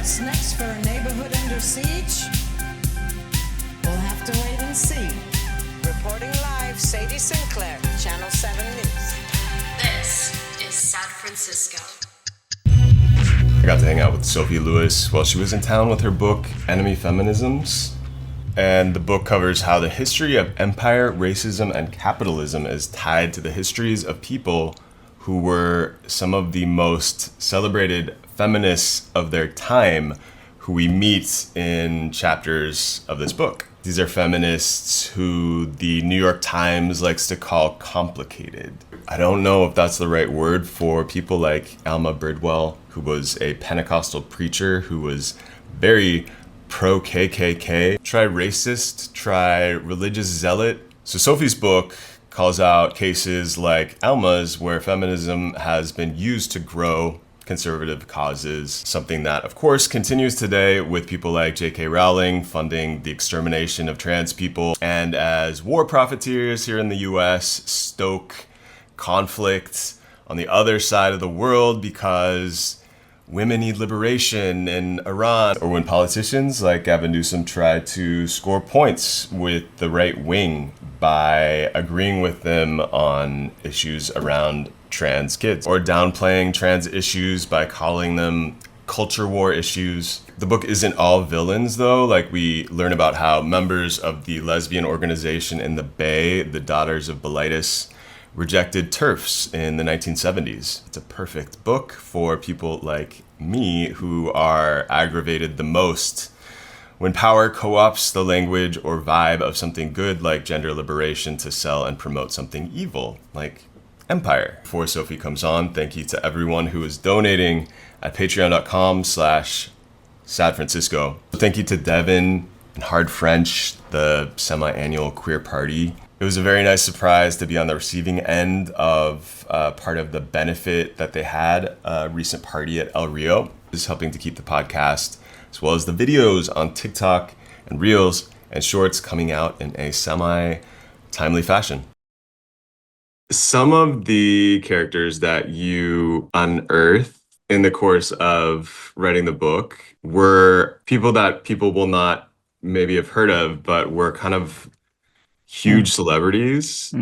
What's next for a neighborhood under siege? We'll have to wait and see. Reporting live, Sadie Sinclair, Channel 7 News. This is San Francisco. I got to hang out with Sophie Lewis while she was in town with her book, Enemy Feminisms. And the book covers how the history of empire, racism, and capitalism is tied to the histories of people who were some of the most celebrated feminists of their time, who we meet in chapters of this book. These are feminists who the New York Times likes to call complicated. I don't know if that's the right word for people like Alma Bridwell, who was a Pentecostal preacher who was very pro-KKK. Try racist, try religious zealot. So Sophie's book calls out cases like Alma's, where feminism has been used to grow conservative causes, something that, of course, continues today with people like J.K. Rowling funding the extermination of trans people, and as war profiteers here in the U.S. stoke conflict on the other side of the world because women need liberation in Iran, or when politicians like Gavin Newsom try to score points with the right wing by agreeing with them on issues around trans kids, or downplaying trans issues by calling them culture war issues. The book isn't all villains, though. Like, we learn about how members of the lesbian organization in the Bay, the Daughters of Bilitis, rejected TERFs in the 1970s. It's a perfect book for people like me who are aggravated the most when power co-opts the language or vibe of something good like gender liberation to sell and promote something evil like empire. Before Sophie comes on, thank you to everyone who is donating at patreon.com/sadfrancisco. Thank you to Devin and Hard French, the semi-annual queer party. It was a very nice surprise to be on the receiving end of part of the benefit that they had, a recent party at El Rio. This is helping to keep the podcast, as well as the videos on TikTok and Reels and Shorts, coming out in a semi-timely fashion. Some of the characters that you unearthed in the course of writing the book were people that people will not maybe have heard of, but were kind of huge celebrities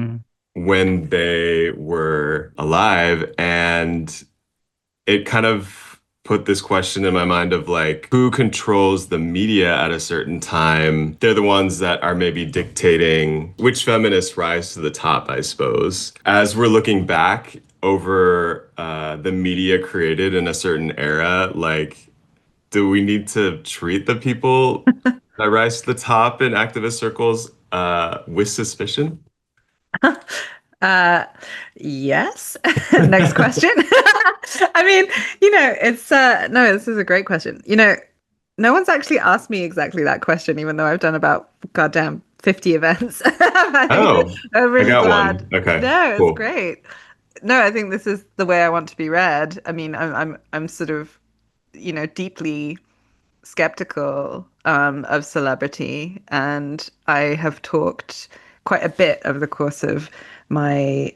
when they were alive. And it kind of put this question in my mind of like, who controls the media at a certain time? They're the ones that are maybe dictating which feminists rise to the top, I suppose. As we're looking back over the media created in a certain era, like, do we need to treat the people that rise to the top in activist circles with suspicion? Yes. Next question. I mean, it's no, this is a great question. No one's actually asked me exactly that question, even though I've done about goddamn 50 events. I'm really glad. One. Okay. No, cool. It's great. No, I think this is the way I want to be read. I mean, I'm sort of, deeply skeptical of celebrity, and I have talked quite a bit over the course of my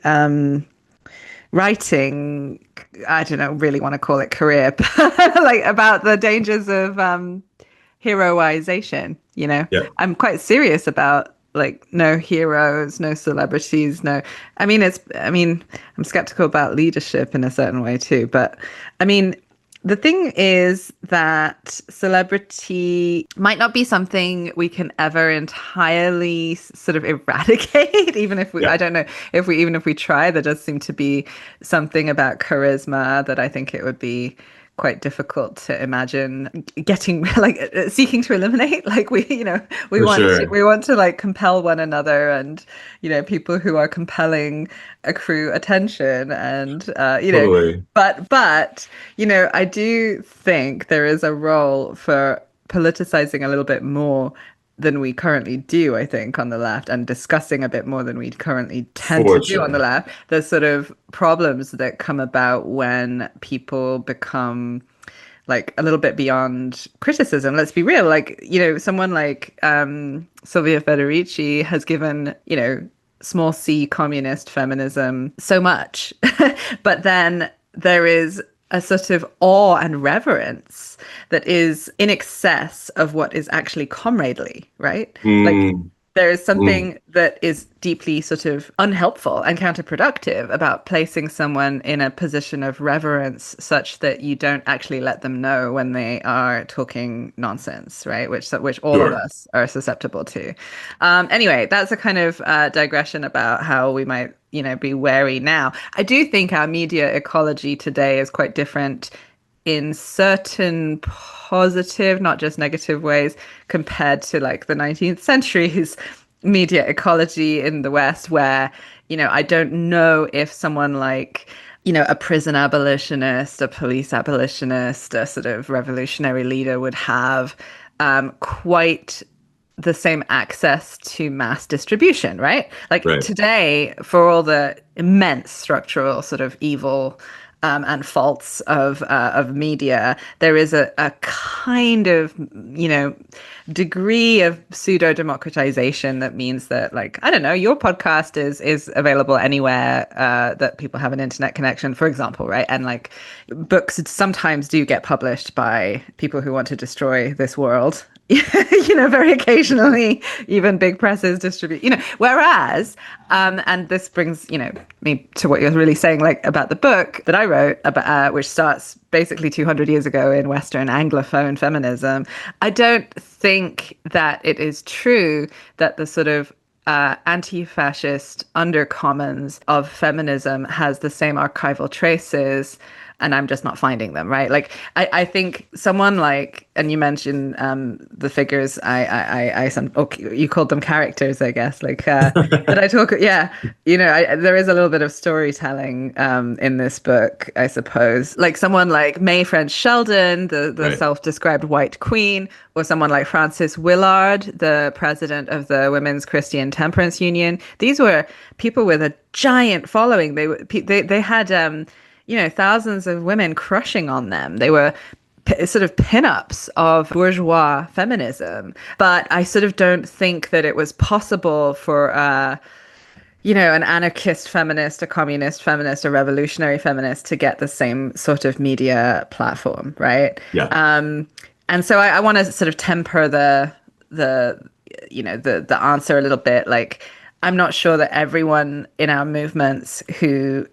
writing, I don't know, really want to call it career, like about the dangers of heroization. Yeah. I'm quite serious about like no heroes, no celebrities, no. I'm skeptical about leadership in a certain way too, but I mean, the thing is that celebrity might not be something we can ever entirely sort of eradicate, even if we, I don't know, if we try. There does seem to be something about charisma that I think it would be quite difficult to imagine getting, like, seeking to eliminate. Like, we want to like compel one another, and people who are compelling accrue attention, and Totally. but I do think there is a role for politicizing a little bit more than we currently do, I think, on the left, and discussing a bit more than we currently tend to do on the left. There's sort of problems that come about when people become like a little bit beyond criticism. Let's be real. Like, someone like Silvia Federici has given, small c communist feminism so much, but then there is a sort of awe and reverence that is in excess of what is actually comradely, right? Like Mm, there is mm, something that is deeply sort of unhelpful and counterproductive about placing someone in a position of reverence such that you don't actually let them know when they are talking nonsense, right? Which all of sure. us are susceptible to. Anyway, that's a kind of digression about how we might, be wary now. I do think our media ecology today is quite different in certain positive, not just negative ways, compared to like the 19th century's media ecology in the West, where, I don't know if someone like, a prison abolitionist, a police abolitionist, a sort of revolutionary leader would have quite the same access to mass distribution, right? Like Right. today, for all the immense structural sort of evil and faults of media, there is a kind of degree of pseudo democratization that means that, like, I don't know, your podcast is available anywhere that people have an internet connection, for example, right? And like books sometimes do get published by people who want to destroy this world. Very occasionally, even big presses distribute, whereas, and this brings, me to what you're really saying, like about the book that I wrote about, which starts basically 200 years ago in Western Anglophone feminism. I don't think that it is true that the sort of anti-fascist undercommons of feminism has the same archival traces, and I'm just not finding them, right? Like I think someone like, and you mentioned the figures, you called them characters, I guess, like that I talk, yeah, there is a little bit of storytelling in this book, I suppose. Like someone like May French Sheldon, the Right. self-described white queen, or someone like Frances Willard, the president of the Women's Christian Temperance Union. These were people with a giant following. They had thousands of women crushing on them. They were sort of pinups of bourgeois feminism. But I sort of don't think that it was possible for, an anarchist feminist, a communist feminist, a revolutionary feminist to get the same sort of media platform, right? Yeah. And so I want to sort of temper the answer a little bit. Like, I'm not sure that everyone in our movements who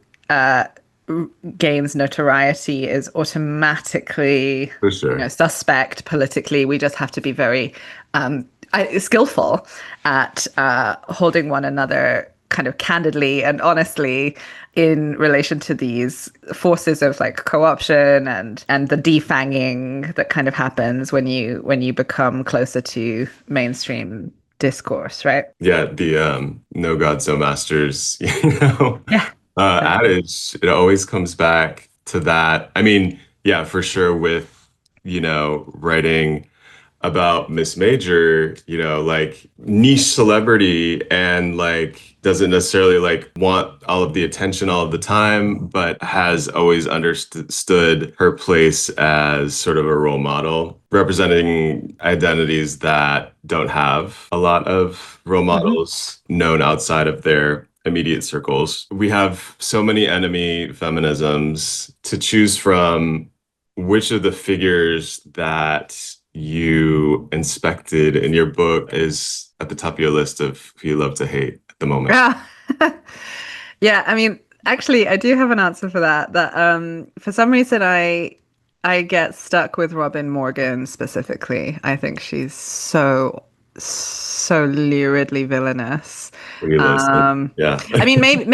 gains notoriety is automatically, For sure. suspect politically. We just have to be very skillful at holding one another kind of candidly and honestly in relation to these forces of like co-option and the defanging that kind of happens when you become closer to mainstream discourse, right? Yeah, the no gods, no masters, Yeah. adage, it always comes back to that. I mean, yeah, for sure with, writing about Miss Major, like niche celebrity and like doesn't necessarily like want all of the attention all of the time, but has always understood her place as sort of a role model, representing identities that don't have a lot of role Mhm. models known outside of their immediate circles. We have so many enemy feminisms to choose from. Which of the figures that you inspected in your book is at the top of your list of who you love to hate at the moment? Yeah. Yeah, I mean, actually, I do have an answer for that. That for some reason I get stuck with Robin Morgan specifically. I think she's so luridly villainous. Pretty listen. Yeah. I mean, maybe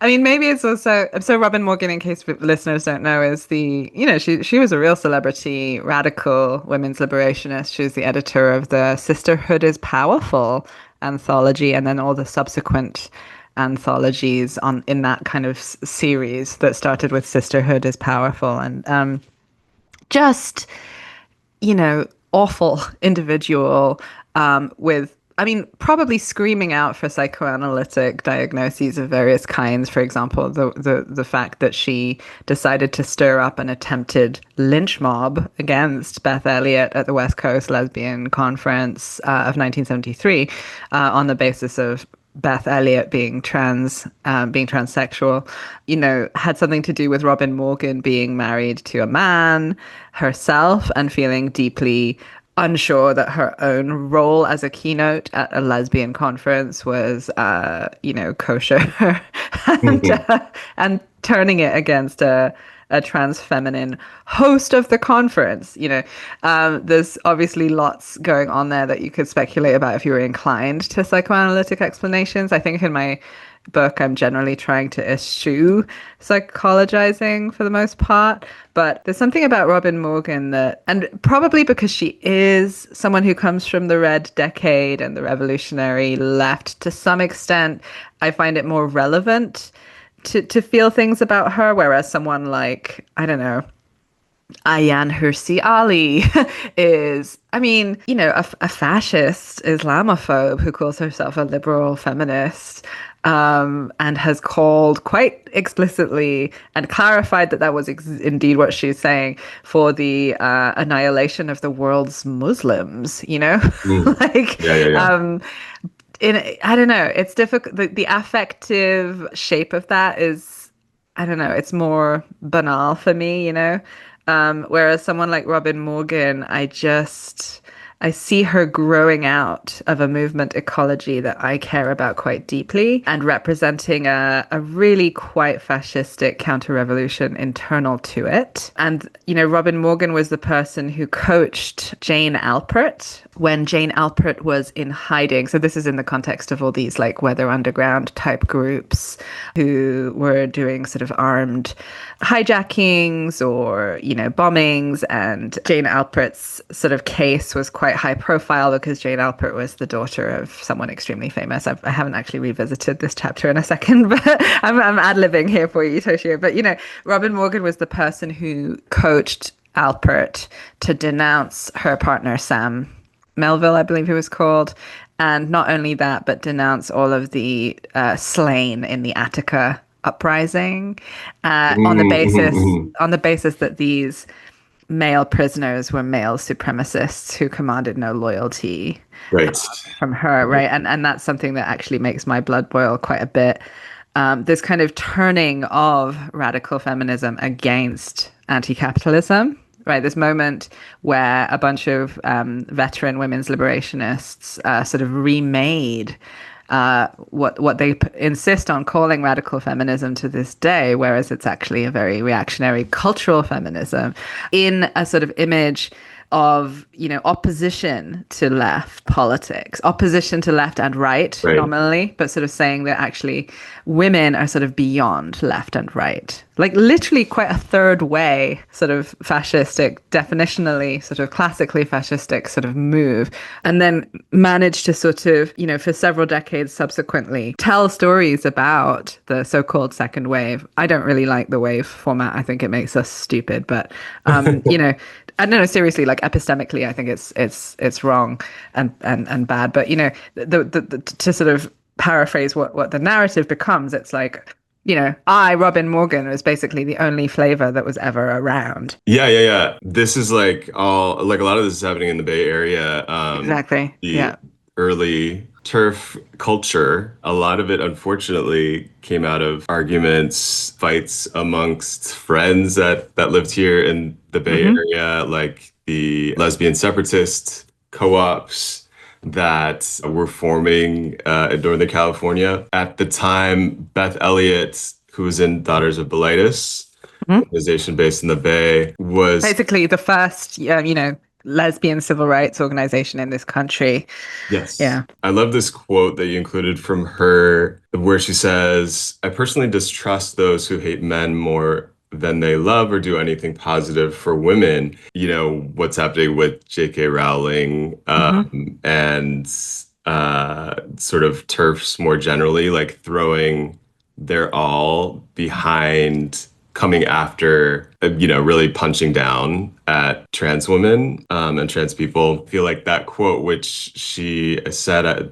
I mean, maybe it's also so Robin Morgan, in case listeners don't know, is she was a real celebrity, radical women's liberationist. She was the editor of the Sisterhood is Powerful anthology, and then all the subsequent anthologies in that kind of series that started with Sisterhood is Powerful, and just awful individual with, I mean, probably screaming out for psychoanalytic diagnoses of various kinds. For example, the fact that she decided to stir up an attempted lynch mob against Beth Elliott at the West Coast Lesbian Conference of 1973 on the basis of Beth Elliott being being transsexual, had something to do with Robin Morgan being married to a man herself and feeling deeply unsure that her own role as a keynote at a lesbian conference was, kosher, and turning it against a trans feminine host of the conference. There's obviously lots going on there that you could speculate about if you were inclined to psychoanalytic explanations. I think in my book, I'm generally trying to eschew psychologizing for the most part. But there's something about Robin Morgan and probably because she is someone who comes from the Red Decade and the revolutionary left to some extent, I find it more relevant to feel things about her, whereas someone like, I don't know, Ayaan Hirsi Ali is, a fascist Islamophobe who calls herself a liberal feminist, and has called quite explicitly and clarified that was indeed what she's saying for the annihilation of the world's Muslims, I don't know, it's difficult. The affective shape of that is, I don't know, it's more banal for me, whereas someone like Robin Morgan, I see her growing out of a movement ecology that I care about quite deeply and representing a really quite fascistic counter-revolution internal to it. And, Robin Morgan was the person who coached Jane Alpert when Jane Alpert was in hiding. So this is in the context of all these Weather Underground type groups who were doing sort of armed hijackings or, bombings. And Jane Alpert's sort of case was quite high profile because Jane Alpert was the daughter of someone extremely famous. I haven't actually revisited this chapter in a second, but I'm ad-libbing here for you, Toshio. But, Robin Morgan was the person who coached Alpert to denounce her partner, Sam Melville, I believe he was called. And not only that, but denounce all of the slain in the Attica uprising on the basis that these male prisoners were male supremacists who commanded no loyalty from her, right? And that's something that actually makes my blood boil quite a bit. This kind of turning of radical feminism against anti-capitalism, right? This moment where a bunch of veteran women's liberationists sort of remade what they insist on calling radical feminism to this day, whereas it's actually a very reactionary cultural feminism in a sort of image of, opposition to left politics, opposition to left and right, nominally, but sort of saying that actually women are sort of beyond left and right. Literally quite a third way sort of fascistic, definitionally sort of classically fascistic sort of move. And then managed to sort of, for several decades subsequently, tell stories about the so-called second wave. I don't really like the wave format. I think it makes us stupid, but, I don't know, seriously, epistemically, I think it's wrong and bad. But, to sort of paraphrase what the narrative becomes, it's Robin Morgan, was basically the only flavor that was ever around. Yeah. This is a lot of this is happening in the Bay Area. Exactly. Early TERF culture, a lot of it, unfortunately, came out of arguments, fights amongst friends that lived here in the Bay Area, like the lesbian separatist co-ops that were forming in Northern California. At the time, Beth Elliott, who was in Daughters of Bilitis, organization based in the Bay, was basically the first, lesbian civil rights organization in this country. Yes. Yeah. I love this quote that you included from her, where she says, "I personally distrust those who hate men more than they love or do anything positive for women." What's happening with J.K. Rowling and sort of TERFs more generally, throwing their all behind coming after, really punching down at trans women and trans people. I feel like that quote, which she said, I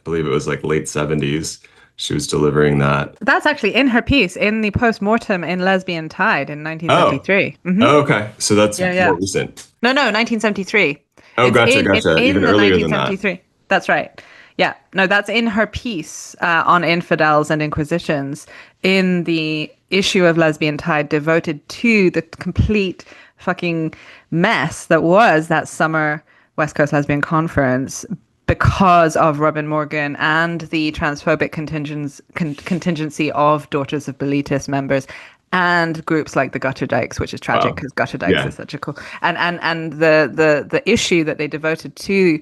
believe it was late 70s, she was delivering that. That's actually in her piece in the post-mortem in Lesbian Tide in 1973. Oh, okay. So that's more recent. No, 1973. Oh, gotcha. It's in Even the earlier 1973. than that. That's right. Yeah, no, that's in her piece on infidels and inquisitions, in the issue of Lesbian Tide devoted to the complete fucking mess that was that summer West Coast Lesbian Conference, because of Robin Morgan and the transphobic contingency of Daughters of Bilitis members and groups like the Gutter Dykes, which is tragic Wow. because Gutter Dykes Yeah. is such a cool, and the issue that they devoted to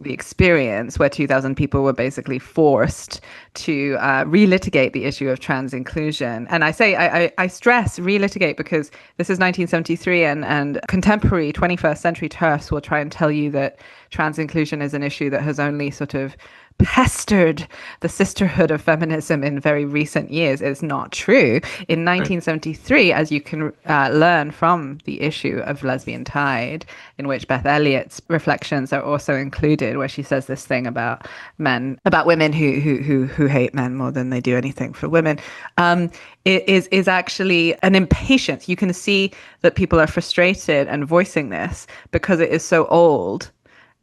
the experience, where 2,000 people were basically forced to relitigate the issue of trans inclusion. And I stress relitigate because this is 1973, and contemporary 21st century TERFs will try and tell you that trans inclusion is an issue that has only sort of pestered the sisterhood of feminism in very recent years. Is not true. In 1973, as you can learn from the issue of Lesbian Tide, in which Beth Elliott's reflections are also included, where she says this thing about women who hate men more than they do anything for women, it is actually an impatience. You can see that people are frustrated and voicing this because it is so old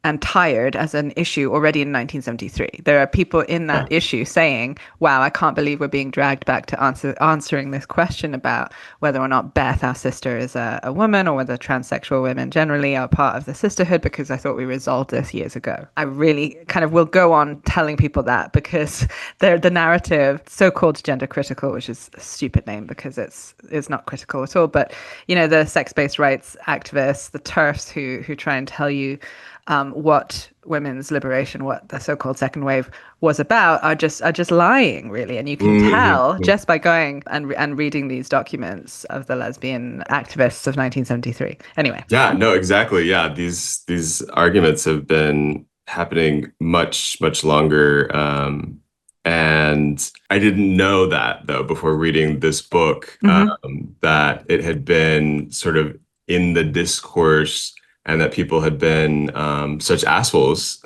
and tired as an issue already in 1973. There are people in that issue saying, wow, I can't believe we're being dragged back to answering this question about whether or not Beth, our sister, is a woman, or whether transsexual women generally are part of the sisterhood, because I thought we resolved this years ago. I really kind of will go on telling people that because the narrative, so-called gender critical, which is a stupid name because it's not critical at all, but, you know, the sex-based rights activists, the TERFs who try and tell you what women's liberation, what the so-called second wave was about, are just lying, really. And you can tell just by going and reading these documents of the lesbian activists of 1973. Anyway. Yeah, no, exactly. Yeah, these arguments have been happening much longer. And I didn't know that, though, before reading this book, that it had been sort of in the discourse, and that people had been such assholes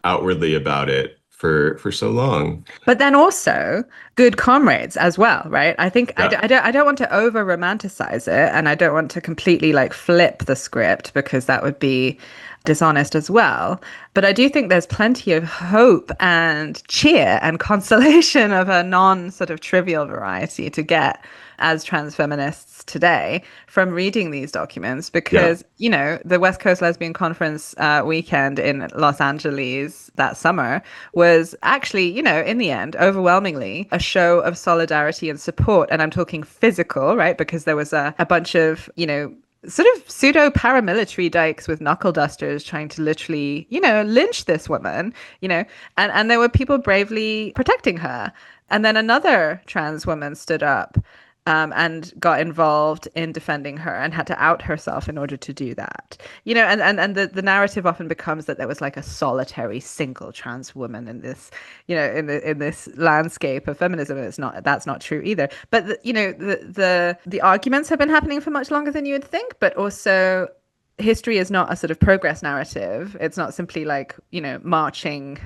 outwardly about it for so long. But then also good comrades as well, right? I think I don't want to over romanticize it, and I don't want to completely like flip the script, because that would be dishonest as well. But I do think there's plenty of hope and cheer and consolation of a non sort of trivial variety to get as trans feminists today from reading these documents, because, you know, the West Coast Lesbian Conference weekend in Los Angeles that summer was actually, you know, in the end, overwhelmingly a show of solidarity and support. And I'm talking physical, right? Because there was a bunch of, you know, sort of pseudo paramilitary dykes with knuckle dusters trying to literally, you know, lynch this woman, you know, and there were people bravely protecting her. And then another trans woman stood up and got involved in defending her and had to out herself in order to do that. You know, and the narrative often becomes that there was like a solitary single trans woman in this, you know, in this landscape of feminism. And that's not true either. But you know, the arguments have been happening for much longer than you would think, but also history is not a sort of progress narrative. It's not simply like, you know, marching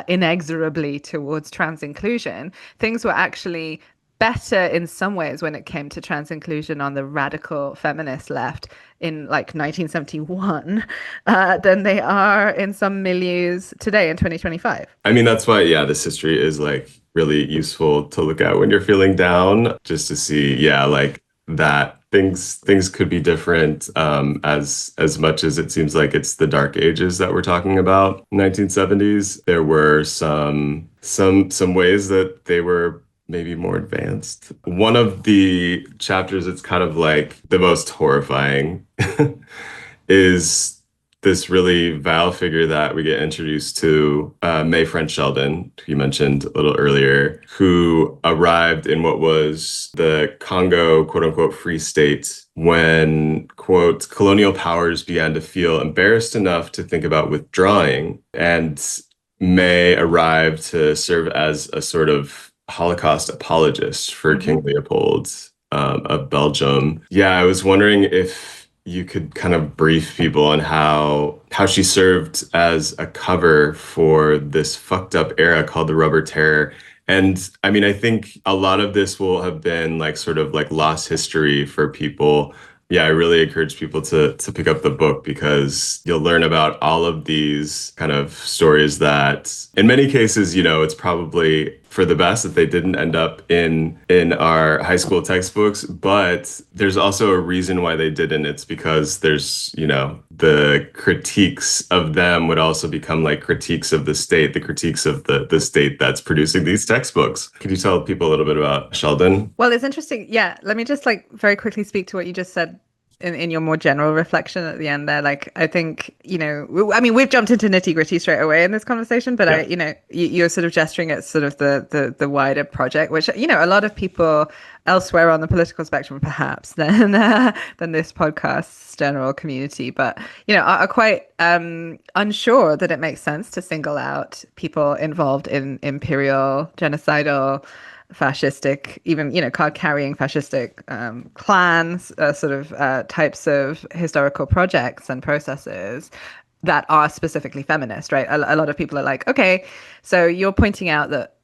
inexorably towards trans inclusion. Things were actually better in some ways when it came to trans inclusion on the radical feminist left in like 1971 than they are in some milieus today in 2025. I mean, that's why, this history is like really useful to look at when you're feeling down, just to see, like that things could be different, as much as it seems like it's the dark ages that we're talking about. 1970s, there were some ways that they were maybe more advanced. One of the chapters that's kind of like the most horrifying is this really vile figure that we get introduced to, May French Sheldon, who you mentioned a little earlier, who arrived in what was the Congo, quote unquote, Free State when, quote, colonial powers began to feel embarrassed enough to think about withdrawing. And May arrived to serve as a sort of Holocaust apologist for King Leopold of Belgium. I was wondering if you could kind of brief people on how she served as a cover for this fucked up era called the Rubber Terror. And I mean, I think a lot of this will have been like sort of like lost history for people, Yeah, I really encourage people to pick up the book because you'll learn about all of these kind of stories that in many cases, it's probably for the best that they didn't end up in our high school textbooks, but there's also a reason why they didn't. It's because there's, the critiques of them would also become like critiques of the state, the critiques of the state that's producing these textbooks. Could you tell people a little bit about Sheldon? Well, it's interesting. Yeah, let me just like very quickly speak to what you just said in your more general reflection at the end there. Like, I think, I mean, we've jumped into nitty gritty straight away in this conversation, but Yeah. you're sort of gesturing at sort of the wider project, which, a lot of people elsewhere on the political spectrum, perhaps than this podcast's general community, but, are quite unsure that it makes sense to single out people involved in imperial, genocidal, fascistic, even card-carrying fascistic clans, types of historical projects and processes that are specifically feminist, right? A lot of people are like, okay, so you're pointing out that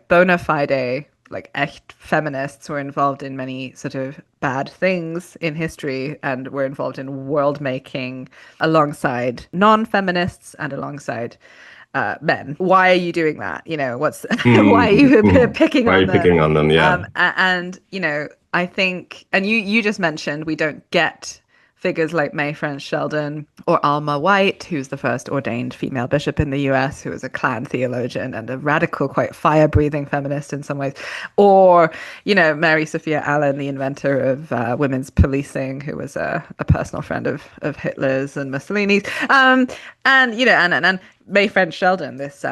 bona fide, like echt feminists were involved in many sort of bad things in history and were involved in world making alongside non-feminists and alongside men. Why are you doing that? What's why are you picking Why are on you them? picking on them? Yeah. And I think, and you just mentioned we don't get figures like May French Sheldon or Alma White, who's the first ordained female bishop in the US, who was a Klan theologian and a radical, quite fire-breathing feminist in some ways, or Mary Sophia Allen, the inventor of women's policing, who was a personal friend of Hitler's and Mussolini's, and May French Sheldon, this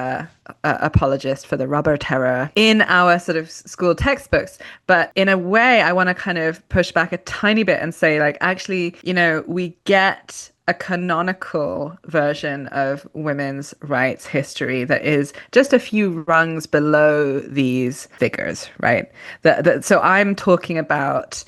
apologist for the rubber terror in our sort of school textbooks. But in a way, I want to kind of push back a tiny bit and say, like, actually, we get a canonical version of women's rights history that is just a few rungs below these figures, right? So I'm talking about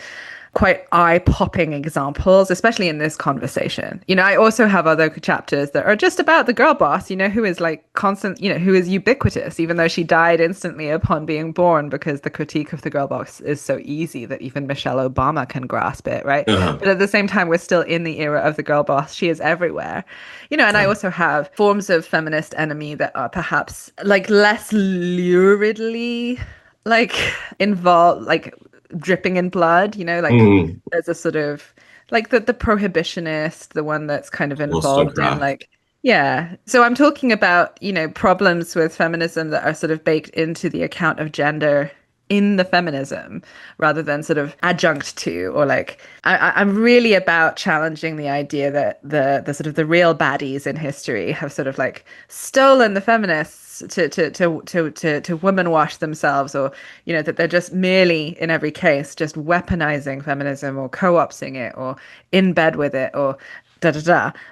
quite eye-popping examples, especially in this conversation. I also have other chapters that are just about the girl boss, who is like constant, who is ubiquitous, even though she died instantly upon being born, because the critique of the girl boss is so easy that even Michelle Obama can grasp it, right? But at the same time, we're still in the era of the girl boss. She is everywhere, and I also have forms of feminist enemy that are perhaps like less luridly like involved, like dripping in blood, there's a sort of like the prohibitionist, the one that's kind of involved in like, yeah. So I'm talking about, problems with feminism that are sort of baked into the account of gender in the feminism rather than sort of adjunct to, or like I'm really about challenging the idea that the sort of the real baddies in history have sort of like stolen the feminists to woman wash themselves, or that they're just merely in every case just weaponizing feminism or co-opting it or in bed with it or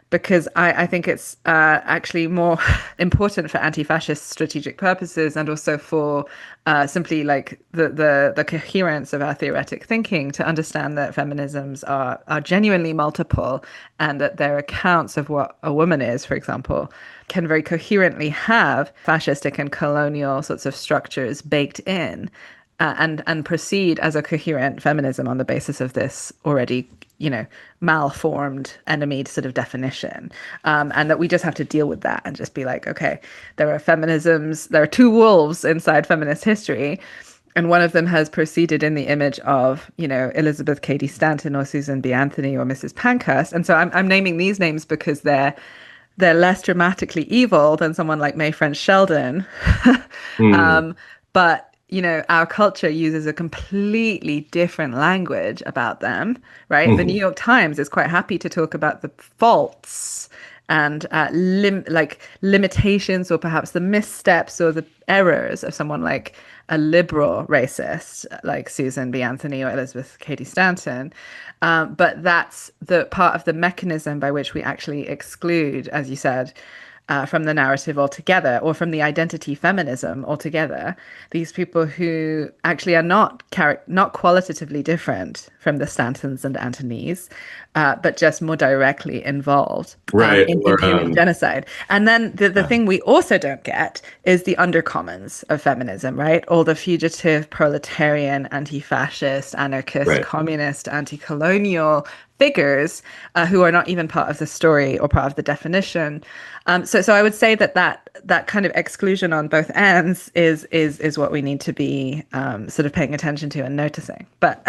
because I think it's actually more important for anti-fascist strategic purposes, and also for simply like the coherence of our theoretic thinking, to understand that feminisms are genuinely multiple, and that their accounts of what a woman is, for example, can very coherently have fascistic and colonial sorts of structures baked in, and proceed as a coherent feminism on the basis of this already, malformed enemy sort of definition. And that we just have to deal with that and just be like, okay, there are two wolves inside feminist history. And one of them has proceeded in the image of, Elizabeth Cady Stanton or Susan B. Anthony or Mrs. Pankhurst. And so I'm naming these names because they're less dramatically evil than someone like May French Sheldon. But our culture uses a completely different language about them, right? The New York Times is quite happy to talk about the faults and limitations, or perhaps the missteps or the errors of someone like a liberal racist like Susan B. Anthony or Elizabeth Cady Stanton. But that's the part of the mechanism by which we actually exclude, as you said, from the narrative altogether, or from the identity feminism altogether, these people who actually are not qualitatively different from the Stantons and Antonys, but just more directly involved Right. in the genocide. And then the thing we also don't get is the undercommons of feminism, right? All the fugitive, proletarian, anti-fascist, anarchist, communist, anti-colonial figures who are not even part of the story or part of the definition. So I would say that kind of exclusion on both ends is what we need to be sort of paying attention to and noticing. But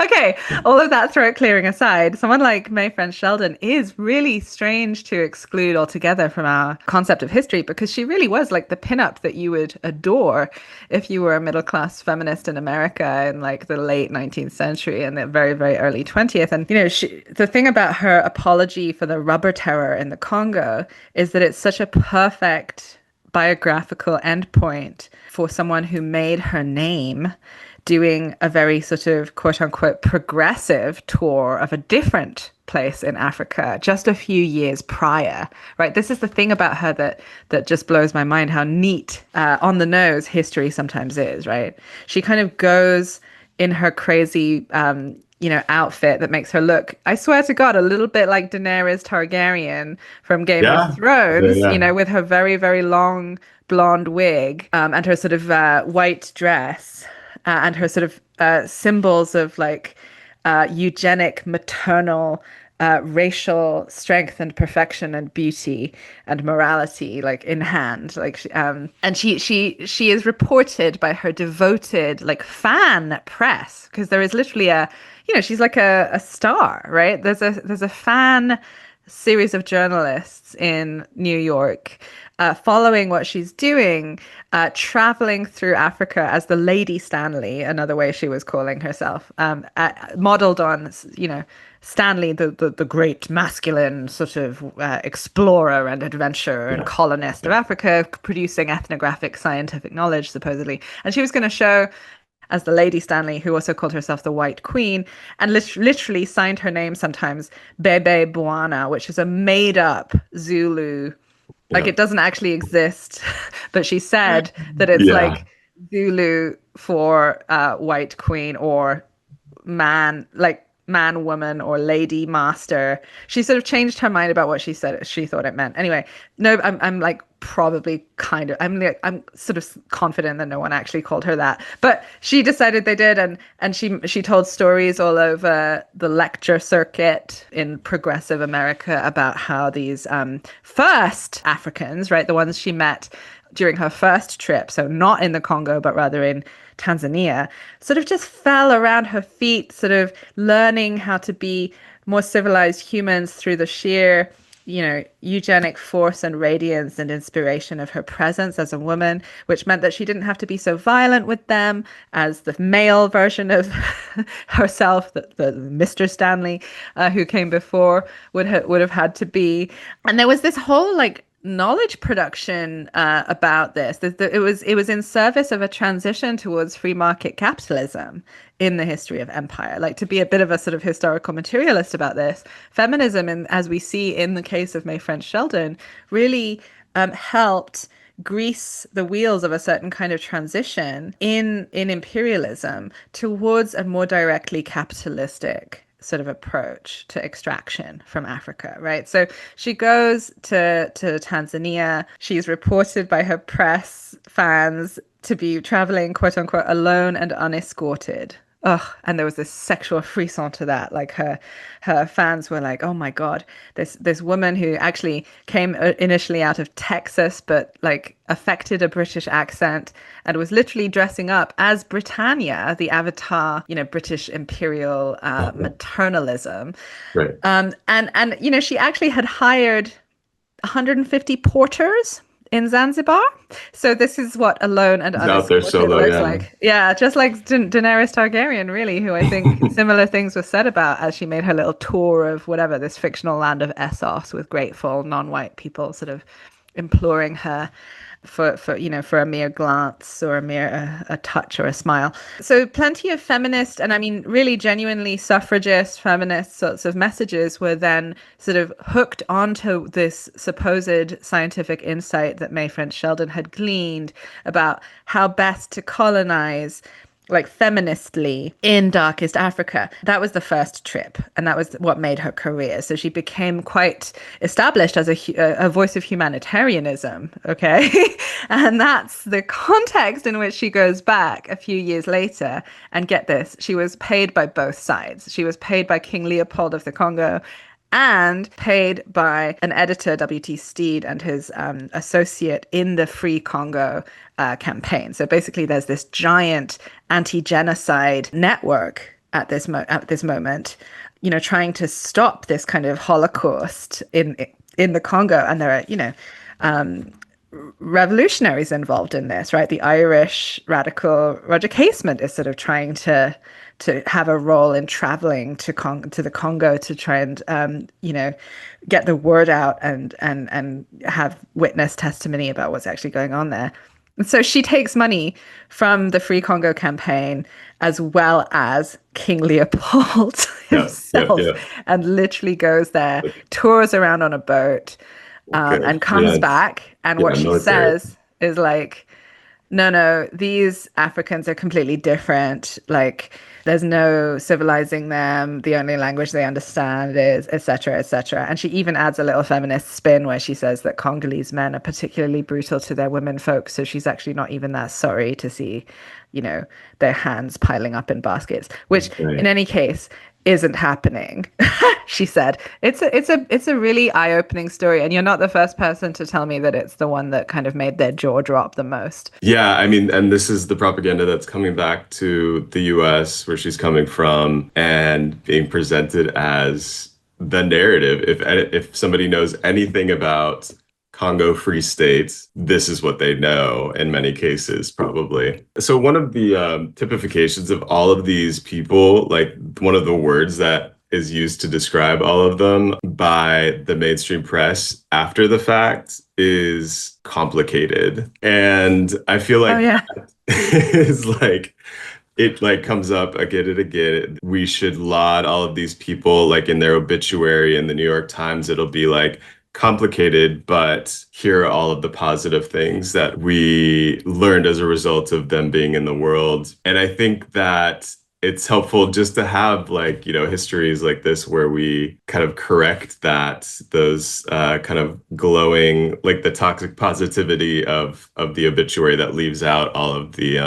okay, all of that throat clearing aside, someone like May French Sheldon is really strange to exclude altogether from our concept of history, because she really was like the pinup that you would adore if you were a middle class feminist in America in like the late 19th century and the very, very early 20th. And, you know, the thing about her apology for the rubber terror in the Congo is that it's such a perfect biographical endpoint for someone who made her name doing a very sort of quote unquote progressive tour of a different place in Africa just a few years prior, right? This is the thing about her that just blows my mind, how neat on the nose history sometimes is, right? She kind of goes in her crazy outfit that makes her look, I swear to God, a little bit like Daenerys Targaryen from Game of Thrones, with her very, very long blonde wig and her sort of white dress and her sort of symbols of like eugenic, maternal, racial strength and perfection and beauty and morality, like in hand, like and she is reported by her devoted like fan press, because there is literally she's like a star, right? There's a fan series of journalists in New York following what she's doing, traveling through Africa as the Lady Stanley, another way she was calling herself, modeled on, Stanley, the great masculine sort of explorer and adventurer and colonist of Africa, producing ethnographic scientific knowledge, supposedly. And she was going to show as the Lady Stanley, who also called herself the White Queen, and literally signed her name sometimes Bebe Bwana, which is a made-up Zulu. Like, it doesn't actually exist, but she said that it's like Zulu for White Queen or man, like man, woman, or lady, master. She sort of changed her mind about what she said. She thought it meant. Anyway, no, I'm like probably kind of, I'm sort of confident that no one actually called her that, but she decided they did. And she told stories all over the lecture circuit in progressive America about how these first Africans, right, the ones she met during her first trip, so not in the Congo, but rather in Tanzania, sort of just fell around her feet, sort of learning how to be more civilized humans through the sheer, eugenic force and radiance and inspiration of her presence as a woman, which meant that she didn't have to be so violent with them as the male version of herself, the Mr. Stanley, who came before, would have had to be. And there was this whole like knowledge production about this. It was in service of a transition towards free market capitalism in the history of empire. Like, to be a bit of a sort of historical materialist about this, feminism, and as we see in the case of May French Sheldon, really helped grease the wheels of a certain kind of transition in imperialism towards a more directly capitalistic sort of approach to extraction from Africa, right? So she goes to Tanzania. She's reported by her press fans to be traveling, quote unquote, alone and unescorted. And there was this sexual frisson to that. Like her fans were like, oh my God, this woman who actually came initially out of Texas, but like affected a British accent and was literally dressing up as Britannia, the avatar, British imperial maternalism. Right. And she actually had hired 150 porters in Zanzibar. So this is what alone and unescorted looks like. Yeah, just like Daenerys Targaryen, really, who I think similar things were said about as she made her little tour of whatever, this fictional land of Essos with grateful non-white people sort of imploring her for a mere glance or a mere a touch or a smile. So plenty of feminist, and I mean really genuinely suffragist feminist sorts of messages were then sort of hooked onto this supposed scientific insight that May French Sheldon had gleaned about how best to colonize like feministly in Darkest Africa. That was the first trip, and that was what made her career. So she became quite established as a voice of humanitarianism, okay? And that's the context in which she goes back a few years later. And get this, she was paid by both sides. She was paid by King Leopold of the Congo and paid by an editor, W.T. Steed, and his associate in the Free Congo campaign. So basically, there's this giant anti-genocide network at this moment, trying to stop this kind of Holocaust in the Congo. And there are, revolutionaries involved in this, right? The Irish radical Roger Casement is sort of trying to have a role in traveling to the Congo to try and get the word out and have witness testimony about what's actually going on there. And so she takes money from the Free Congo campaign as well as King Leopold himself, and literally goes there, tours around on a boat, and comes back. And what she says is like, no, these Africans are completely different. Like, there's no civilizing them. The only language they understand is et cetera, et cetera. And she even adds a little feminist spin where she says that Congolese men are particularly brutal to their women folk. So she's actually not even that sorry to see, their hands piling up in baskets, which in any case isn't happening. She said it's a really eye-opening story, and you're not the first person to tell me that it's the one that kind of made their jaw drop the most. Yeah, I mean, and this is the propaganda that's coming back to the US, where she's coming from, and being presented as the narrative. If somebody knows anything about Congo Free State, this is what they know in many cases, probably. So one of the typifications of all of these people, like one of the words that is used to describe all of them by the mainstream press after the fact, is complicated. And I feel like is like, it like comes up again and again. We should laud all of these people, like in their obituary in the New York Times, it'll be like, complicated, but here are all of the positive things that we learned as a result of them being in the world. And I think that it's helpful just to have histories like this where we kind of correct those kind of glowing, like the toxic positivity of the obituary that leaves out all of the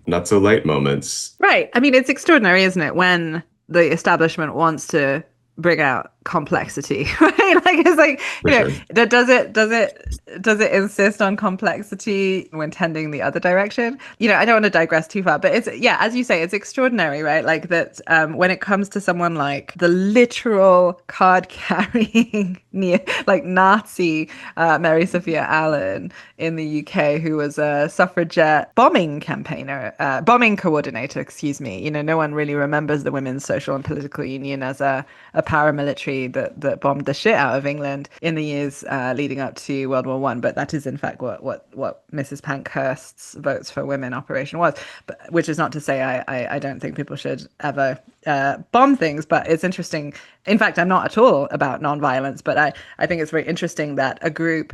not so light moments. Right. I mean, it's extraordinary, isn't it, when the establishment wants to bring out complexity, right? Like, it's like, does it insist on complexity when tending the other direction? I don't want to digress too far, but it's, as you say, it's extraordinary, right? Like that, when it comes to someone like the literal card carrying Nazi Mary Sophia Allen in the UK, who was a suffragette bombing coordinator, excuse me. No one really remembers the Women's Social and Political Union as a paramilitary that bombed the shit out of England in the years leading up to World War I. But that is in fact what Mrs. Pankhurst's Votes for Women operation was. But which is not to say I don't think people should ever bomb things, but it's interesting. In fact, I'm not at all about nonviolence, but I think it's very interesting that a group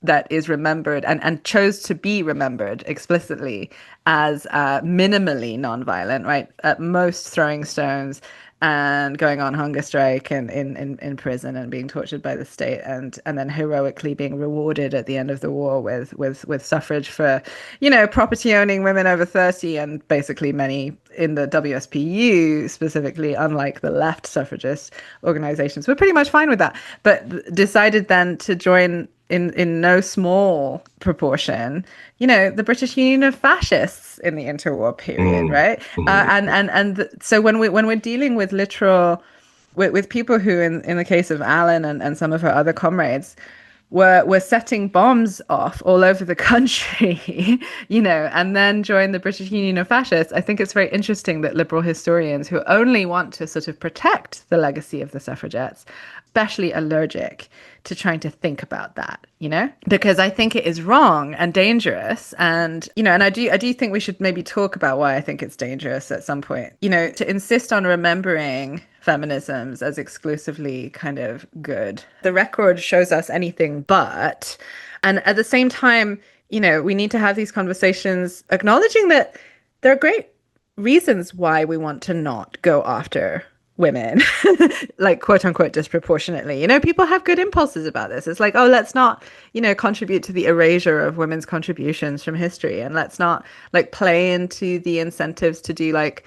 that is remembered and chose to be remembered explicitly as minimally nonviolent, right? At most throwing stones and going on hunger strike and in prison and being tortured by the state, and then heroically being rewarded at the end of the war with suffrage for, property owning women over 30, and basically many in the WSPU specifically, unlike the left suffragist organizations, were pretty much fine with that, but decided then to join in no small proportion, the British Union of Fascists in the interwar period, right? So when we're dealing with literal, with people who, in the case of Allen and some of her other comrades, were setting bombs off all over the country, and then joined the British Union of Fascists, I think it's very interesting that liberal historians who only want to sort of protect the legacy of the suffragettes, especially allergic to trying to think about that, because I think it is wrong and dangerous. And, and I do think we should maybe talk about why I think it's dangerous at some point, to insist on remembering feminisms as exclusively kind of good. The record shows us anything but. And at the same time, we need to have these conversations acknowledging that there are great reasons why we want to not go after women, like quote unquote disproportionately. People have good impulses about this. It's like, oh, let's not, contribute to the erasure of women's contributions from history, and let's not like play into the incentives to do like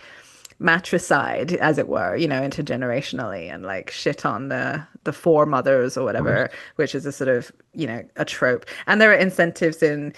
matricide, as it were, intergenerationally, and like shit on the foremothers or whatever, which is a sort of, a trope. And there are incentives in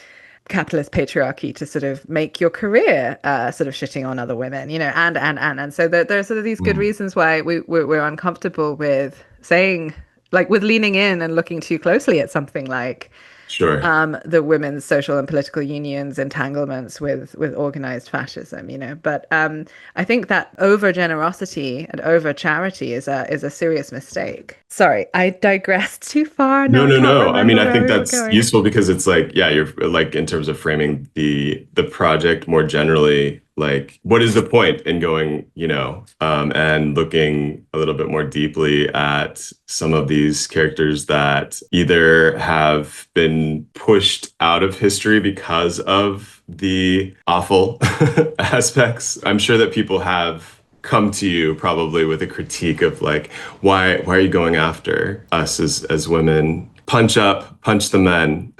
capitalist patriarchy to sort of make your career sort of shitting on other women, and so there are sort of these good reasons why we're uncomfortable with saying, like, with leaning in and looking too closely at something like Sure. The women's social and political unions entanglements with organized fascism, But I think that over generosity and over charity is a serious mistake. Sorry, I digressed too far. No. I mean, I think we were that's going. useful because it's like, yeah, you're like, in terms of framing the project more generally, like, what is the point in going, and looking a little bit more deeply at some of these characters that either have been pushed out of history because of the awful aspects. I'm sure that people have come to you probably with a critique of like, why are you going after us as women? Punch the men.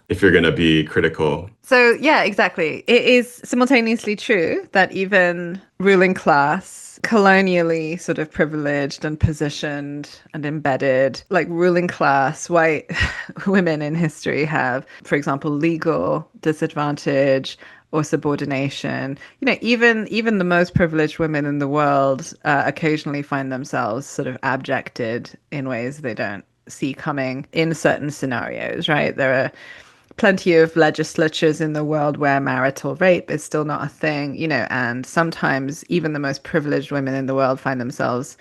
If you're going to be critical. So, yeah, exactly. It is simultaneously true that even ruling class, colonially sort of privileged and positioned and embedded, like ruling class white women in history have, for example, legal disadvantage or subordination. Even the most privileged women in the world occasionally find themselves sort of abjected in ways they don't see coming in certain scenarios, right? There are plenty of legislatures in the world where marital rape is still not a thing, and sometimes even the most privileged women in the world find themselves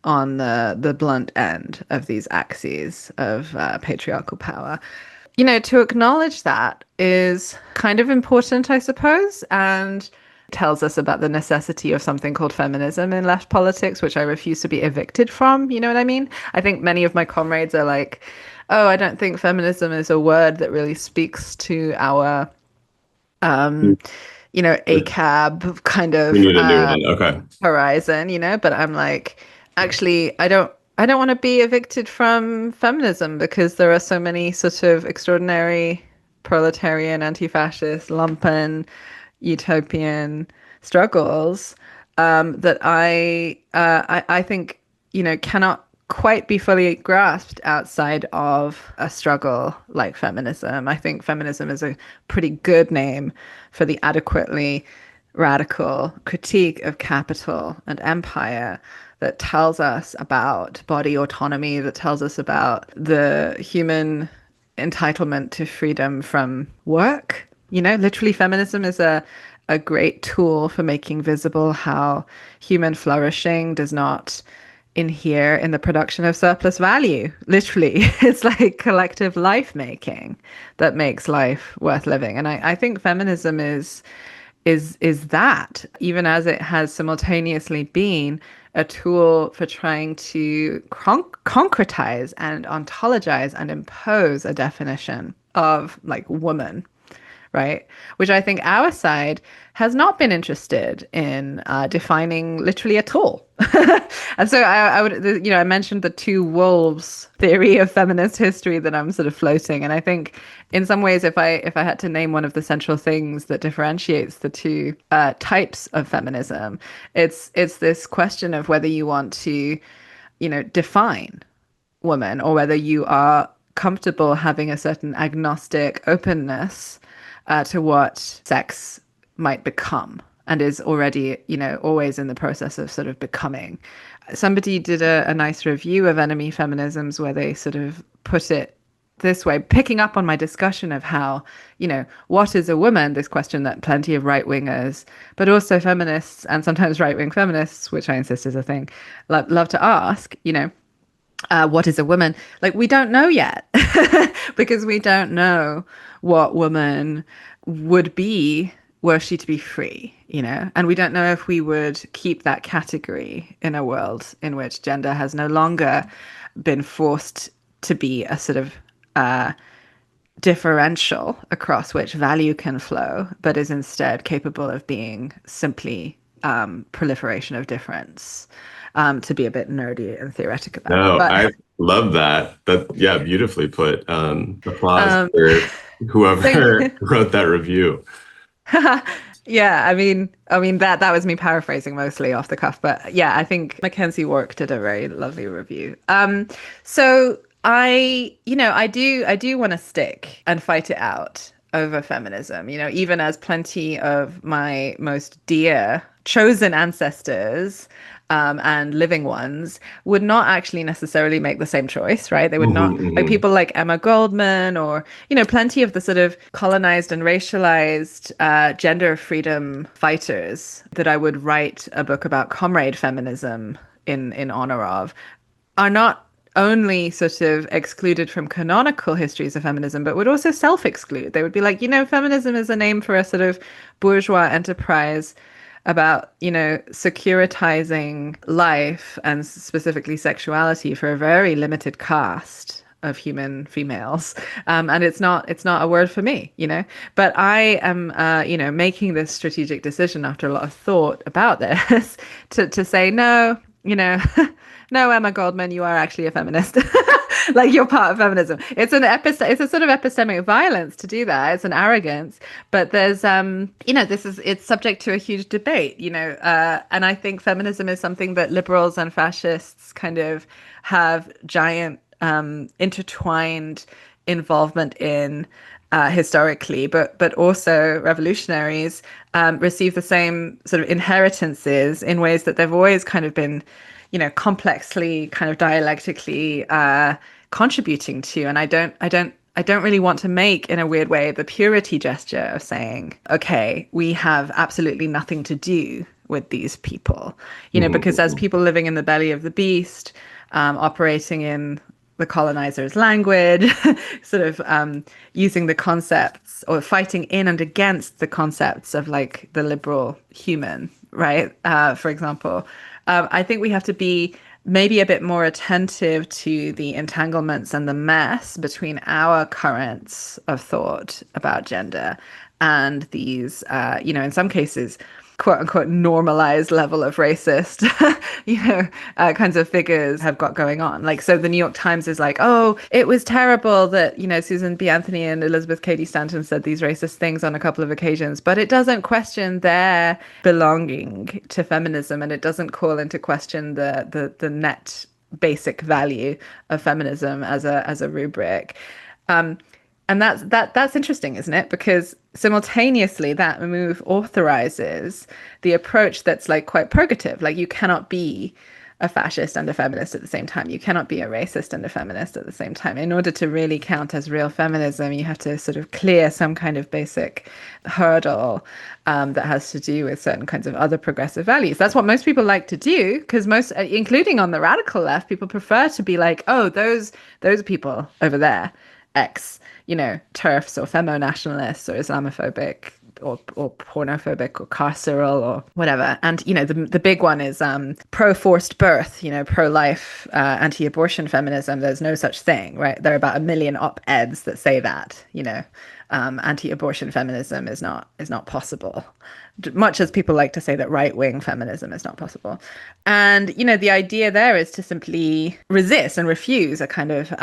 on the blunt end of these axes of patriarchal power. To acknowledge that is kind of important, I suppose, and tells us about the necessity of something called feminism in left politics, which I refuse to be evicted from. You know what I mean? I think many of my comrades are like, oh, I don't think feminism is a word that really speaks to our, ACAB kind of We need a new one. Okay. horizon, but I'm like, actually, I don't want to be evicted from feminism because there are so many sort of extraordinary proletarian, anti-fascist, lumpen, utopian struggles that I think, cannot quite be fully grasped outside of a struggle like feminism. I think feminism is a pretty good name for the adequately radical critique of capital and empire that tells us about body autonomy, that tells us about the human entitlement to freedom from work. Literally feminism is a great tool for making visible how human flourishing does not inhere in the production of surplus value. Literally, it's like collective life making that makes life worth living. And I think feminism is that, even as it has simultaneously been a tool for trying to concretize and ontologize and impose a definition of like woman, right? Which I think our side has not been interested in defining literally at all. And so I would, I mentioned the two wolves theory of feminist history that I'm sort of floating. And I think in some ways, if I had to name one of the central things that differentiates the two types of feminism, it's this question of whether you want to, define woman, or whether you are comfortable having a certain agnostic openness to what sex might become and is already, always in the process of sort of becoming. Somebody did a nice review of Enemy Feminisms where they sort of put it this way, picking up on my discussion of how, what is a woman? This question that plenty of right-wingers, but also feminists and sometimes right-wing feminists, which I insist is a thing, love to ask, what is a woman? Like, we don't know yet because we don't know what woman would be were she to be free, and we don't know if we would keep that category in a world in which gender has no longer been forced to be a sort of differential across which value can flow, but is instead capable of being simply proliferation of difference. To be a bit nerdy and theoretic about it. No, But I love that. Yeah, beautifully put. Applause for whoever thank wrote that review. Yeah, I mean that was me paraphrasing mostly off the cuff, but yeah, I think Mackenzie Wark did a very lovely review. So I do want to stick and fight it out over feminism, even as plenty of my most dear chosen ancestors and living ones would not actually necessarily make the same choice, right? They would Mhm, not, like mhm. people like Emma Goldman or, plenty of the sort of colonized and racialized gender freedom fighters that I would write a book about comrade feminism in honor of are not only sort of excluded from canonical histories of feminism, but would also self-exclude. They would be like, feminism is a name for a sort of bourgeois enterprise about, securitizing life and specifically sexuality for a very limited cast of human females. And it's not a word for me, but I am, making this strategic decision after a lot of thought about this to say, no, no, Emma Goldman, you are actually a feminist. Like you're part of feminism. It's it's a sort of epistemic violence to do that. It's an arrogance. But there's it's subject to a huge debate, and I think feminism is something that liberals and fascists kind of have giant intertwined involvement in historically, but also revolutionaries receive the same sort of inheritances in ways that they've always kind of been, complexly kind of dialectically contributing to. And I don't really want to make, in a weird way, the purity gesture of saying, okay, we have absolutely nothing to do with these people, because as people living in the belly of the beast, operating in the colonizer's language, sort of using the concepts or fighting in and against the concepts of like the liberal human, right? For example, I think we have to be maybe a bit more attentive to the entanglements and the mess between our currents of thought about gender and these, in some cases, quote unquote normalized level of racist, kinds of figures have got going on. Like, so the New York Times is like, oh, it was terrible that, Susan B. Anthony and Elizabeth Cady Stanton said these racist things on a couple of occasions, but it doesn't question their belonging to feminism, and it doesn't call into question the net basic value of feminism as a rubric. And that's interesting, isn't it? Because simultaneously that move authorizes the approach that's like quite purgative. Like you cannot be a fascist and a feminist at the same time. You cannot be a racist and a feminist at the same time. In order to really count as real feminism, you have to sort of clear some kind of basic hurdle that has to do with certain kinds of other progressive values. That's what most people like to do, because most, including on the radical left, people prefer to be like, oh, those people over there, X, TERFs or femo-nationalists or Islamophobic or pornophobic or carceral or whatever. And, the big one is pro-forced birth, pro-life, anti-abortion feminism. There's no such thing, right? There are about 1 million op-eds that say that, anti-abortion feminism is not possible. Much as people like to say that right-wing feminism is not possible. And, the idea there is to simply resist and refuse a kind of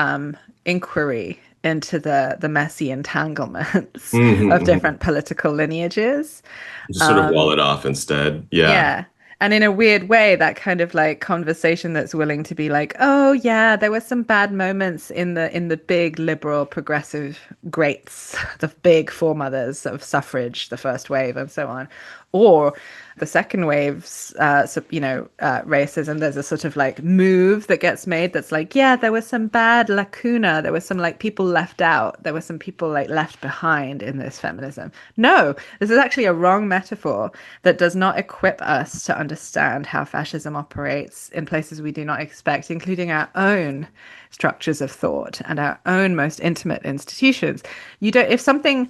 inquiry into the messy entanglements of different political lineages. Just sort of wall it off instead. Yeah. Yeah. And in a weird way, that kind of like conversation that's willing to be like, oh yeah, there were some bad moments in the big liberal progressive greats, the big foremothers of suffrage, the first wave and so on. Or the second wave's, racism, there's a sort of like move that gets made that's like, yeah, there was some bad lacuna. There was some like people left out. There were some people like left behind in this feminism. No, this is actually a wrong metaphor that does not equip us to understand how fascism operates in places we do not expect, including our own structures of thought and our own most intimate institutions. If something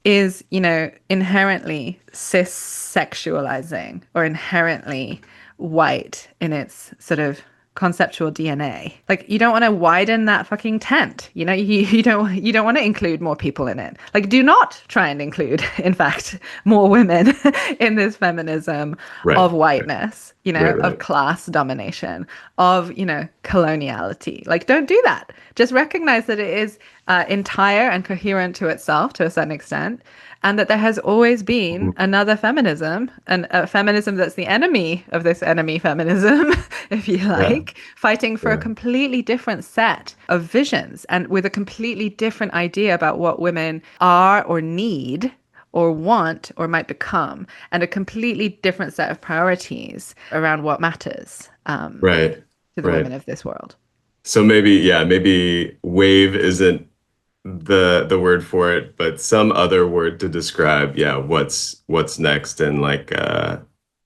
is, inherently cis-sexualizing or inherently white in its sort of conceptual DNA. Like, you don't want to widen that fucking tent. You know, you don't want to include more people in it. Like, do not try and include, in fact, more women in this feminism Right. of whiteness, you know, Right, of right. class domination, of, you know, coloniality. Like, don't do that. Just recognize that it is entire and coherent to itself to a certain extent, and that there has always been another feminism, and a feminism that's the enemy of this enemy feminism, if you Yeah. like, fighting for a Yeah. completely different set of visions and with a completely different idea about what women are or need or want or might become, and a completely different set of priorities around what matters Right. to the Right. women of this world. So maybe, yeah, maybe wave isn't the word for it, but some other word to describe, yeah, what's next in like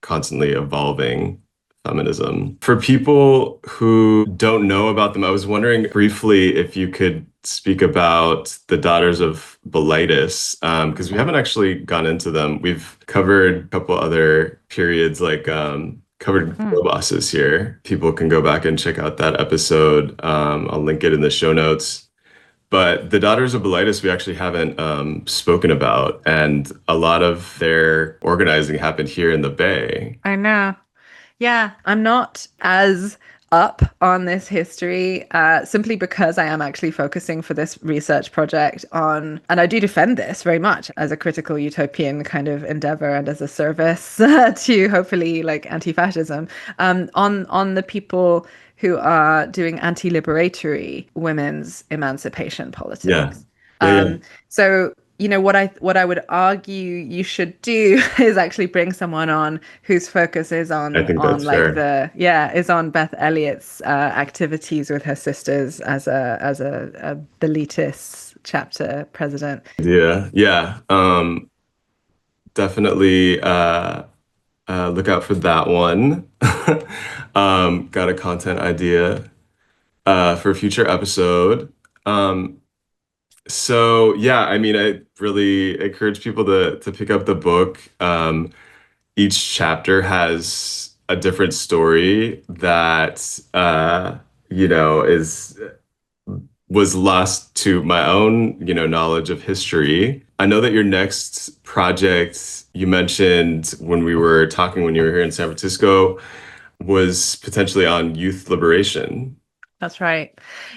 constantly evolving feminism. For people who don't know about them, I was wondering briefly if you could speak about the Daughters of Bilitis, because we haven't actually gone into them. We've covered a couple other periods, like covered Mm. Girlbosses here. People can go back and check out that episode. I'll link it in the show notes. But the Daughters of Bilitis, we actually haven't spoken about, and a lot of their organizing happened here in the Bay. I know. Yeah, I'm not as up on this history simply because I am actually focusing for this research project on, and I do defend this very much as a critical utopian kind of endeavor and as a service to hopefully like anti-fascism, on the people who are doing anti-liberatory women's emancipation Yeah, politics. yeah, yeah. So, you know, what I would argue you should do is actually bring someone on whose focus is I think on that's like fair. is on Beth Elliott's activities with her sisters as a Bilitis chapter president. Yeah, yeah. Definitely look out for that one. Got a content idea for a future episode. Um, so yeah, I mean, I really encourage people to pick up the book. Each chapter has a different story that is was lost to my own, knowledge of history. I know that your next project you mentioned when we were talking when you were here in San Francisco was potentially on youth liberation. That's right.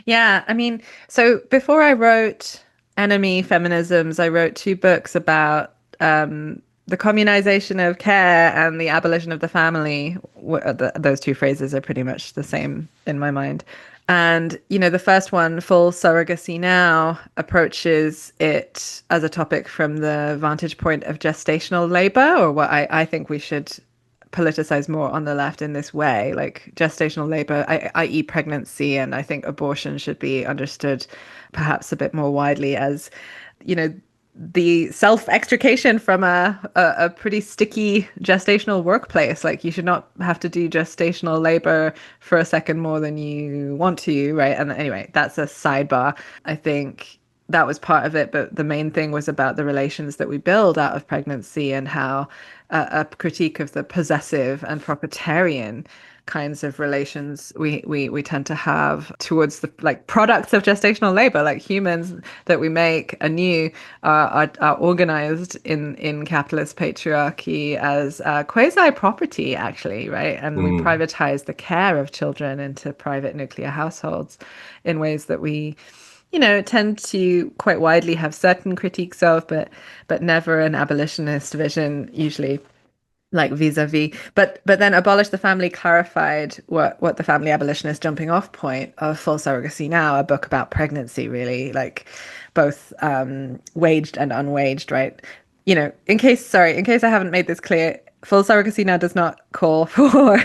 Yeah, I mean, so before I wrote Enemy Feminisms, I wrote two books about the communization of care and the abolition of the family. Those two phrases are pretty much the same in my mind. And, you know, the first one, Full Surrogacy Now, approaches it as a topic from the vantage point of gestational labor, or what I think we should politicize more on the left in this way, like gestational labor, i.e. pregnancy, and I think abortion should be understood perhaps a bit more widely as, you know, the self-extrication from a pretty sticky gestational workplace. Like, you should not have to do gestational labor for a second more than you want to, right? And anyway, that's a sidebar. I think that was part of it, but the main thing was about the relations that we build out of pregnancy, and how a critique of the possessive and proprietarian kinds of relations we tend to have towards the like products of gestational labor, like humans that we make anew are organized in capitalist patriarchy as quasi property, actually, right? And we Mm, privatize the care of children into private nuclear households in ways that we, you know, tend to quite widely have certain critiques of, but never an abolitionist vision, usually, like vis-a-vis. But then Abolish the Family clarified what the family abolitionist jumping off point of Full Surrogacy Now, a book about pregnancy, really, like both waged and unwaged, right? You know, in case I haven't made this clear, Full Surrogacy Now does not call for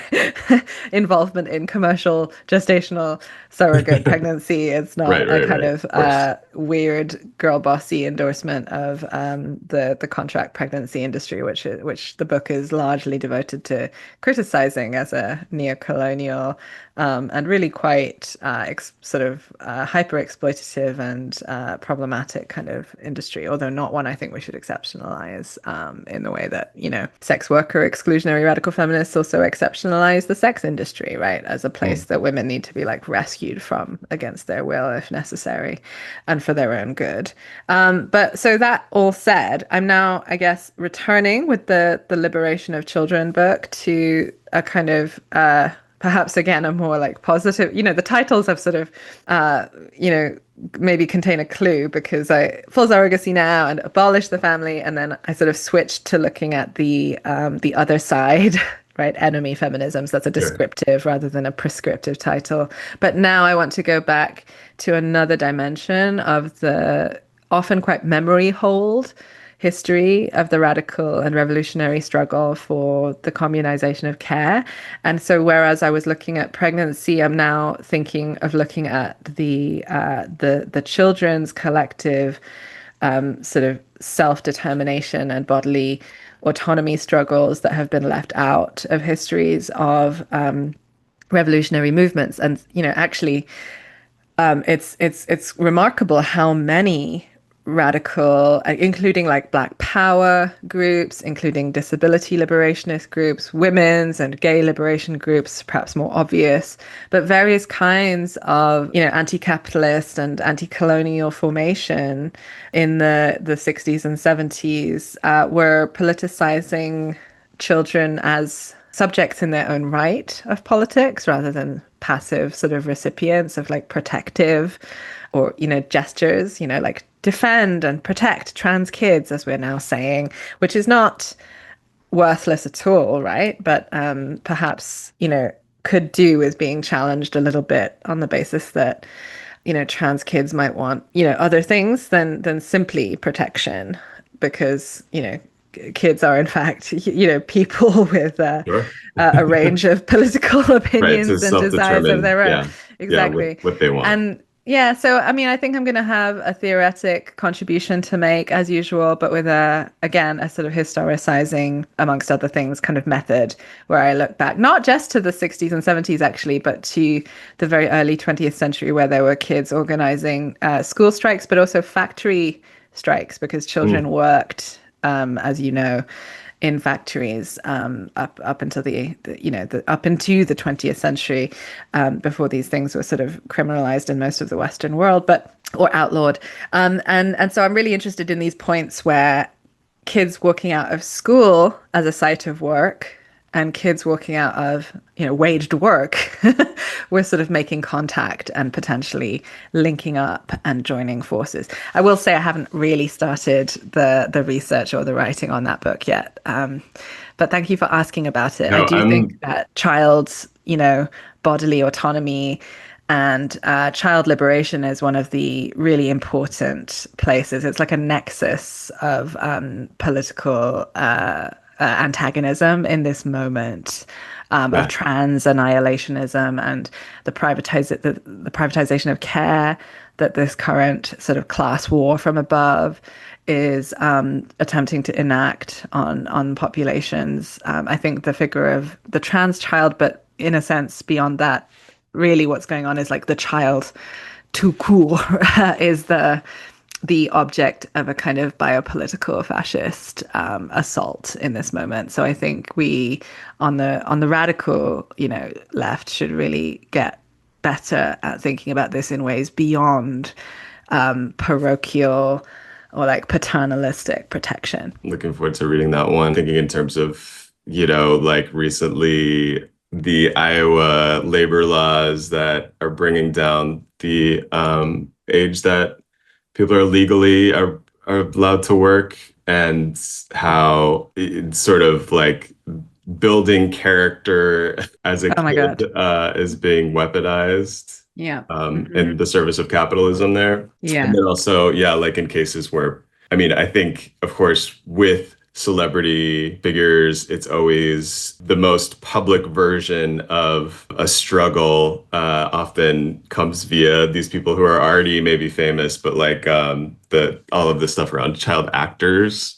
involvement in commercial gestational surrogate pregnancy. It's not right, a right, kind right. of Of course. weird girl bossy endorsement of the contract pregnancy industry, which the book is largely devoted to criticizing as a neo-colonial and really quite sort of hyper exploitative and problematic kind of industry, although not one I think we should exceptionalize in the way that, sex worker exclusionary radical feminists also exceptionalize the sex industry, right, as a place that women need to be like rescued from against their will if necessary and for their own good. But so that all said, I'm now, I guess, returning with the Liberation of Children book to a kind of perhaps again a more like positive, the titles have sort of maybe contain a clue, because I full surrogacy now and abolish the family, and then I sort of switched to looking at the other side, right? Enemy Feminisms. That's a descriptive rather than a prescriptive title. But now I want to go back to another dimension of the often quite memory hold history of the radical and revolutionary struggle for the communization of care. And so whereas I was looking at pregnancy, I'm now thinking of looking at the children's collective sort of self-determination and bodily autonomy struggles that have been left out of histories of revolutionary movements. And actually it's remarkable how many radical, including like Black Power groups, including disability liberationist groups, women's and gay liberation groups, perhaps more obvious, but various kinds of, anti-capitalist and anti-colonial formation in the 60s and 70s were politicizing children as subjects in their own right of politics rather than passive sort of recipients of like protective or, gestures, like defend and protect trans kids, as we're now saying, which is not worthless at all, right? But perhaps, could do with being challenged a little bit on the basis that, trans kids might want, other things than simply protection, because, kids are in fact, people with a range of political opinions and desires of their own. Yeah. Exactly. What they want. And yeah, so I think I'm going to have a theoretic contribution to make as usual, but with a sort of historicizing, amongst other things, kind of method where I look back, not just to the 60s and 70s actually, but to the very early 20th century where there were kids organizing school strikes, but also factory strikes, because children worked, as you know, in factories up until up into the 20th century, before these things were sort of criminalized in most of the Western world, or outlawed. And so I'm really interested in these points where kids walking out of school as a site of work and kids walking out of waged work were sort of making contact and potentially linking up and joining forces. I will say I haven't really started the research or the writing on that book yet, but thank you for asking about it. I do think that child's bodily autonomy and child liberation is one of the really important places. It's like a nexus of political antagonism in this moment of trans annihilationism and the privatization of care that this current sort of class war from above is attempting to enact on populations. I think the figure of the trans child, but in a sense beyond that, really what's going on is like the child tout court is the object of a kind of biopolitical fascist assault in this moment. So I think we on the radical, left should really get better at thinking about this in ways beyond parochial or like paternalistic protection. Looking forward to reading that one. Thinking in terms of, like recently the Iowa labor laws that are bringing down the age that people are legally are allowed to work, and how it's sort of like building character as a kid is being weaponized. Yeah. In the service of capitalism there. Yeah. And then also, like in cases where, I think, of course, with celebrity figures, it's always the most public version of a struggle often comes via these people who are already maybe famous, but like all of the stuff around child actors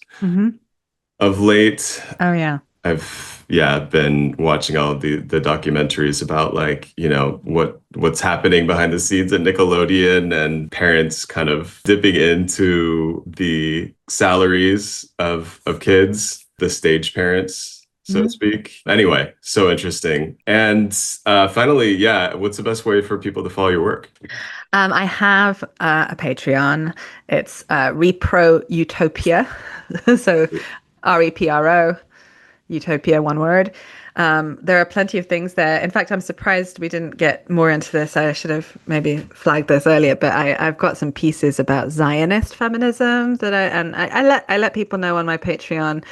of late. Oh yeah. I've been watching all of the documentaries about like, you know, what's happening behind the scenes at Nickelodeon, and parents kind of dipping into the salaries of kids, the stage parents, so to speak. Anyway, so interesting. And finally, what's the best way for people to follow your work? I have a Patreon. It's Repro Utopia. So REPRO, Utopia, one word. There are plenty of things there. In fact, I'm surprised we didn't get more into this. I should have maybe flagged this earlier, but I've got some pieces about Zionist feminism that I let people know on my Patreon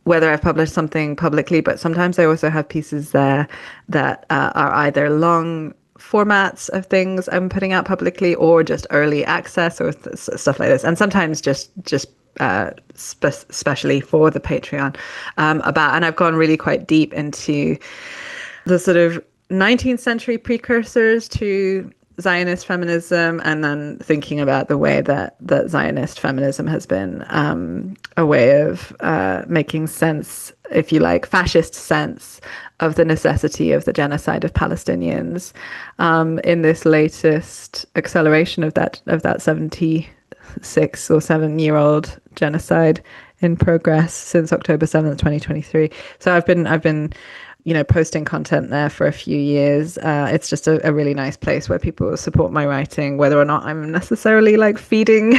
whether I've published something publicly, but sometimes I also have pieces there that are either long formats of things I'm putting out publicly or just early access or stuff like this. And sometimes just especially for the Patreon and I've gone really quite deep into the sort of 19th century precursors to Zionist feminism, and then thinking about the way that Zionist feminism has been a way of making sense, if you like, fascist sense of the necessity of the genocide of Palestinians in this latest acceleration of that 76 or 7-year-old genocide in progress since October 7th, 2023. So I've been posting content there for a few years. It's just a really nice place where people support my writing, whether or not I'm necessarily like feeding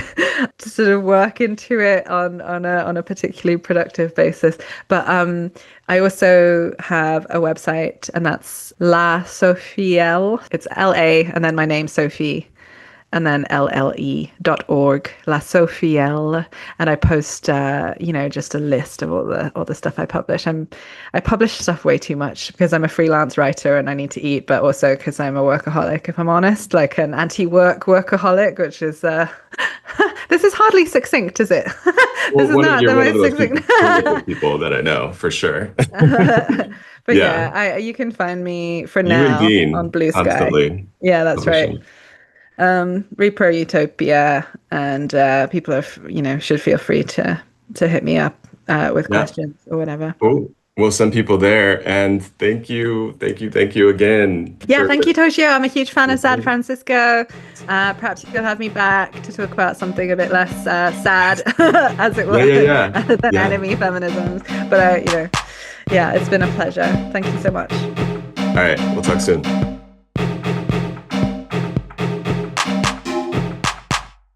sort of work into it on a particularly productive basis. But I also have a website, and that's La Sophielle. It's LA and then my name, Sophie, and then lle.org, La Sophielle. And I post, just a list of all the stuff I publish. I publish stuff way too much because I'm a freelance writer and I need to eat, but also because I'm a workaholic, if I'm honest, like an anti-work workaholic, which is, this is hardly succinct, is it? This is not the most succinct. People that I know, for sure. But you can find me for now on Blue Sky. Constantly. Yeah, that's right. Repro Utopia, and people are should feel free to hit me up with questions or whatever. Cool. We'll send people there, and thank you again. Yeah, thank you, Toshio. I'm a huge fan of San Francisco. Perhaps you'll have me back to talk about something a bit less sad, as it were, than Enemy Feminisms. But it's been a pleasure. Thank you so much. All right, we'll talk soon.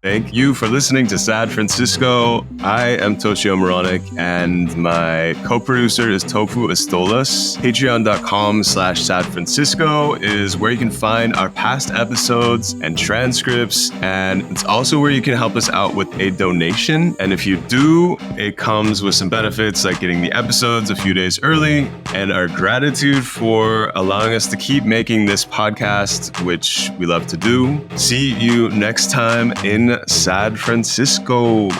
Thank you for listening to Sad Francisco. I am Toshio Moronic, and my co-producer is Tofu Astolas. Patreon.com/SadFrancisco is where you can find our past episodes and transcripts, and it's also where you can help us out with a donation. And if you do, it comes with some benefits like getting the episodes a few days early, and our gratitude for allowing us to keep making this podcast, which we love to do. See you next time in Sad Francisco.